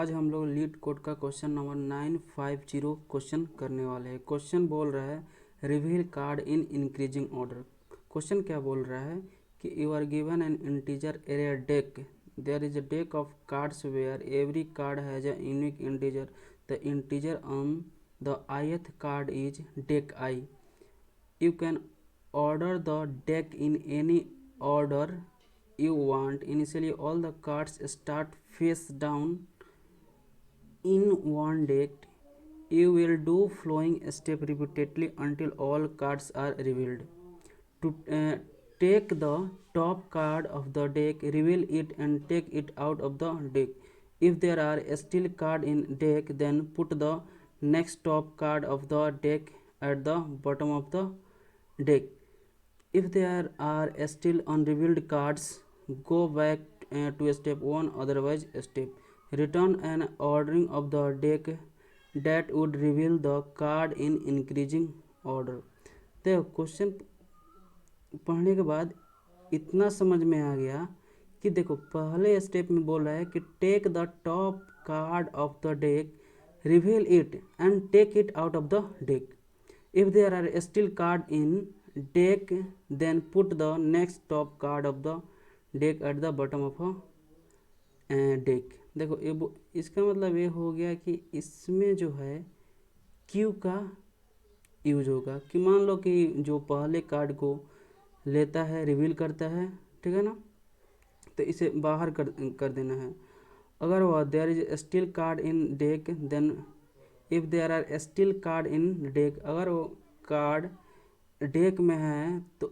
आज हम लोग लीड कोड का क्वेश्चन नंबर 950 क्वेश्चन करने वाले हैं। क्वेश्चन बोल रहा है reveal card in increasing order. Question क्या बोल रहा है कि you are given an integer array deck, there is a deck of cards where every card has a unique integer, the integer on the ith card is deck I. You can order the deck in any order you want. Initially, all the cards start face down in one deck. You will do following step repeatedly until all cards are revealed. To take the top card of the deck, reveal it and take it out of the deck. If there are still cards in deck, then put the next top card of the deck at the bottom of the deck. If there are still unrevealed cards, go back to step 1, otherwise step return an ordering of the deck that would reveal the card in increasing order। देखो question पढ़ने के बाद इतना समझ में आ गया कि देखो पहले स्टेप में बोल रहा है कि take the top card of the deck, reveal it and take it out of the deck. If there are still card in deck, then put the next top card of the deck at the bottom of a deck। देखो ये इसका मतलब ये हो गया कि इसमें जो है क्यू का यूज होगा कि मान लो कि जो पहले कार्ड को लेता है रिवील करता है, ठीक है ना, तो इसे बाहर कर देना है। अगर वह there is still card in deck, then if there are still card in deck, अगर वो कार्ड डेक में है तो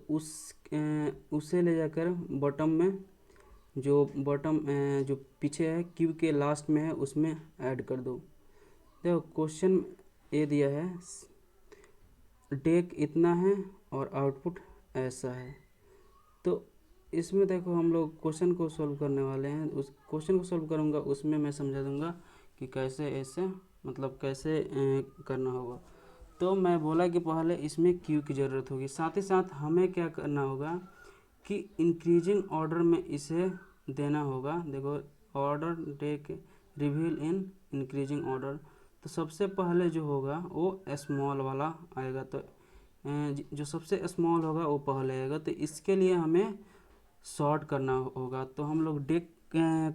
उसे ले जाकर बॉटम में जो पीछे है क्यू के लास्ट में है उसमें ऐड कर दो। देखो क्वेश्चन ये दिया है डेक इतना है और आउटपुट ऐसा है, तो इसमें देखो हम लोग क्वेश्चन को सॉल्व करने वाले हैं। उस क्वेश्चन को सॉल्व करूँगा उसमें मैं समझा दूँगा कि कैसे ऐसे मतलब कैसे करना होगा। तो मैं बोला कि पहले इसमें क्यू की ज़रूरत होगी, साथ ही साथ हमें क्या करना होगा कि इंक्रीजिंग ऑर्डर में इसे देना होगा। देखो ऑर्डर डेक रिवील इन इंक्रीजिंग ऑर्डर, तो सबसे पहले जो होगा वो स्मॉल वाला आएगा, तो जो सबसे स्मॉल होगा वो पहले आएगा। तो इसके लिए हमें सॉर्ट करना होगा, तो हम लोग डेक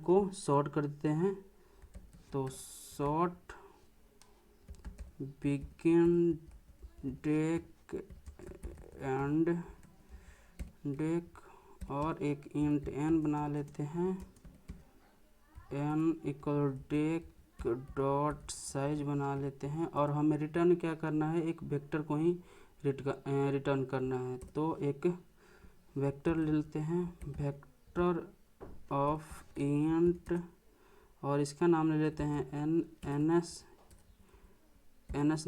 को सॉर्ट कर देते हैं। तो sort begin deck and deck और एक इंट n बना लेते हैं, n equal deck dot size बना लेते हैं। और हमें रिटर्न क्या करना है, एक वेक्टर को ही रिटर्न करना है। तो एक वेक्टर ले लेते हैं, वेक्टर ऑफ इंट, और इसका नाम ले लेते हैं एनएस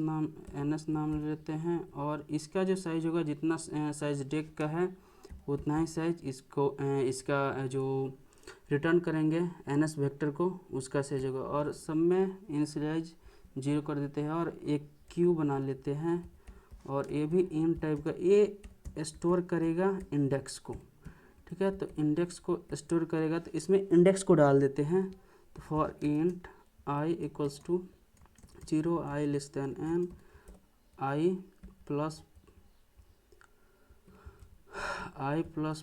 नाम ले लेते हैं। और इसका जो साइज होगा, जितना साइज डेक का है उतना ही साइज इसका जो रिटर्न करेंगे एनएस वेक्टर को उसका साइज होगा। और सब में इनिशियलाइज 0 कर देते हैं और एक क्यू बना लेते हैं, और ये भी इन टाइप का, ये स्टोर करेगा इंडेक्स को, ठीक है। तो इंडेक्स को स्टोर करेगा तो इसमें इंडेक्स को डाल देते हैं। तो for int I equals to 0, I less than n, I plus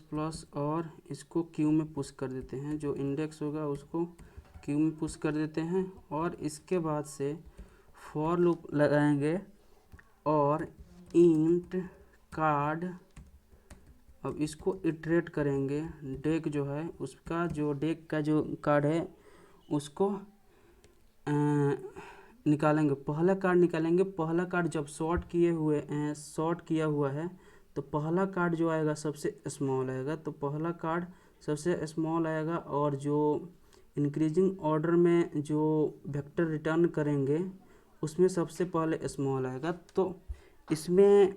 plus, और इसको क्यू में पुश कर देते हैं। जो इंडेक्स होगा उसको क्यू में पुश कर देते हैं, और इसके बाद से फॉर लूप लगाएंगे और इंट कार्ड, अब इसको इटरेट करेंगे। डेक जो है उसका, जो डेक का जो कार्ड है उसको निकालेंगे, पहला कार्ड निकालेंगे। पहला कार्ड जब सॉर्ट किया हुआ है तो पहला कार्ड जो आएगा सबसे स्मॉल आएगा, तो पहला कार्ड सबसे स्मॉल आएगा। और जो इंक्रीजिंग ऑर्डर में जो वेक्टर रिटर्न करेंगे उसमें सबसे पहले स्मॉल आएगा। तो इसमें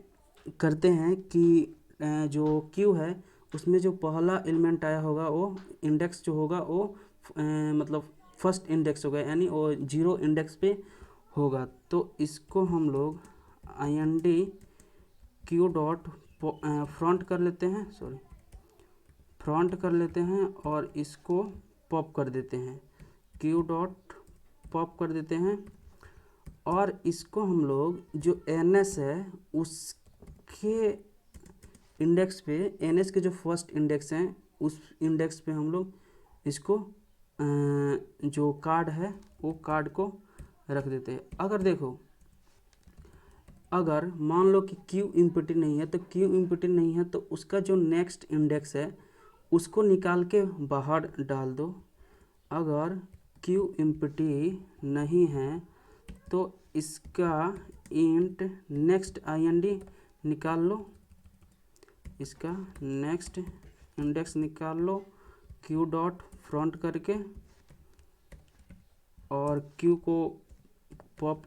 करते हैं कि जो क्यू है उसमें जो पहला एलिमेंट आया होगा वो इंडेक्स जो होगा वो मतलब फर्स्ट इंडेक्स होगा, यानी वो 0 इंडेक्स पे होगा। तो इसको हम लोग ind क्यू डॉट फ्रंट कर लेते हैं, और इसको पॉप कर देते हैं क्यू डॉट पॉप कर देते हैं और इसको हम लोग जो NS है उसके इंडेक्स पे, NS के जो फर्स्ट इंडेक्स हैं उस इंडेक्स पे हम लोग इसको जो कार्ड है वो कार्ड को रख देते हैं। अगर देखो, अगर मान लो कि Q इम्पटी नहीं है, तो Q इम्पटी नहीं है तो उसका जो नेक्स्ट इंडेक्स है उसको निकाल के बाहर डाल दो। अगर Q इम्पटी नहीं है तो इसका इंट नेक्स्ट IND निकाल लो, इसका नेक्स्ट इंडेक्स निकाल लो Q डॉट फ्रंट करके और Q को पॉप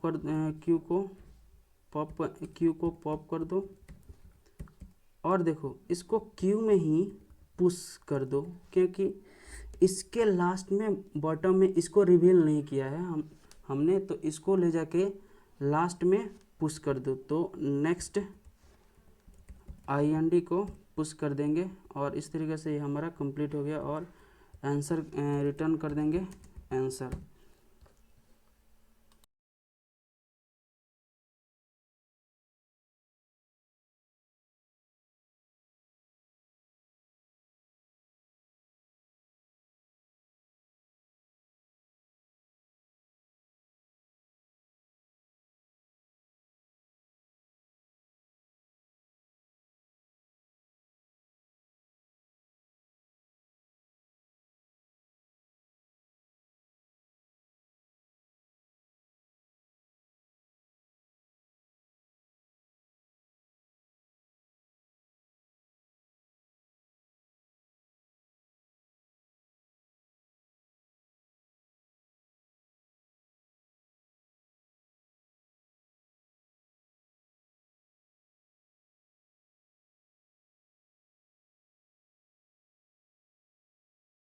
कर दो और देखो इसको Q में ही पुश कर दो, क्योंकि इसके लास्ट में बॉटम में इसको रिवील नहीं किया है हमने, तो इसको ले जाके लास्ट में पुश कर दो। तो नेक्स्ट IND को पुश कर देंगे और इस तरीके से ये हमारा कंप्लीट हो गया और आंसर रिटर्न कर देंगे आंसर।